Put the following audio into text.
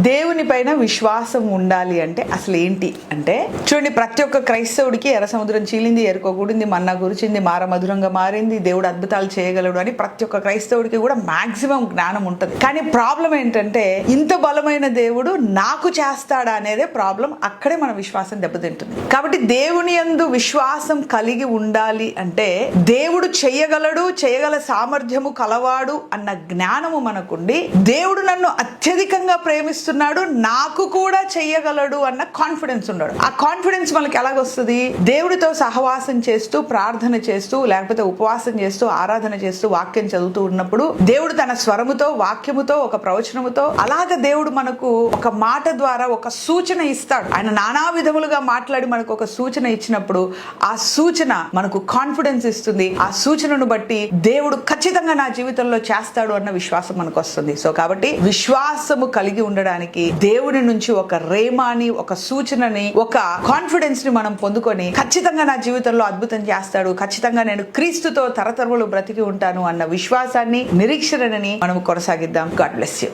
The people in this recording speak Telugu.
దేవుని పైన విశ్వాసం ఉండాలి అంటే అసలు ఏంటి అంటే, చూడండి, ప్రతి ఒక్క క్రైస్తవుడికి ఎర్ర సముద్రం చీలింది, ఎరుకోకూడింది, మన్నా గురిచింది, మార మధురంగా మారింది, దేవుడు అద్భుతాలు చేయగలడు అని ప్రతి ఒక్క క్రైస్తవుడికి కూడా మాక్సిమం జ్ఞానం ఉంటుంది. కానీ ప్రాబ్లం ఏంటంటే, ఇంత బలమైన దేవుడు నాకు చేస్తాడా అనేదే ప్రాబ్లం. అక్కడే మన విశ్వాసం దెబ్బతింటుంది. కాబట్టి దేవుని యందు విశ్వాసం కలిగి ఉండాలి అంటే, దేవుడు చేయగలడు, చేయగల సామర్థ్యము కలవాడు అన్న జ్ఞానము మనకుండి, దేవుడు నన్ను అత్యధికంగా ప్రేమిస్తున్నాడు, నాకు కూడా చెయ్యగలడు అన్న కాన్ఫిడెన్స్ ఉన్నాడు. ఆ కాన్ఫిడెన్స్ మనకి ఎలాగొస్తుంది? దేవుడితో సహవాసం చేస్తూ, ప్రార్థన చేస్తూ, లేకపోతే ఉపవాసం చేస్తూ, ఆరాధన చేస్తూ, వాక్యం చదువుతూ ఉన్నప్పుడు దేవుడు తన స్వరముతో, వాక్యముతో, ఒక ప్రవచనముతో, అలాగ దేవుడు మనకు ఒక మాట ద్వారా ఒక సూచన ఇస్తాడు. ఆయన నానా విధములుగా మాట్లాడి మనకు ఒక సూచన ఇచ్చినప్పుడు ఆ సూచన మనకు కాన్ఫిడెన్స్ ఇస్తుంది. ఆ సూచనను బట్టి దేవుడు ఖచ్చితంగా నా జీవితంలో చేస్తాడు అన్న విశ్వాసం మనకు వస్తుంది. సో కాబట్టి విశ్వాసము కలిగి ఉండడానికి దేవుని నుంచి ఒక రేమాని, ఒక సూచనని, ఒక కాన్ఫిడెన్స్ ని మనం పొందుకొని, ఖచ్చితంగా నా జీవితంలో అద్భుతం చేస్తాడు, ఖచ్చితంగా నేను క్రీస్తుతో తరతరములు బ్రతికి ఉంటాను అన్న విశ్వాసాన్ని, నిరీక్షణని మనం కొనసాగిద్దాం. God bless you.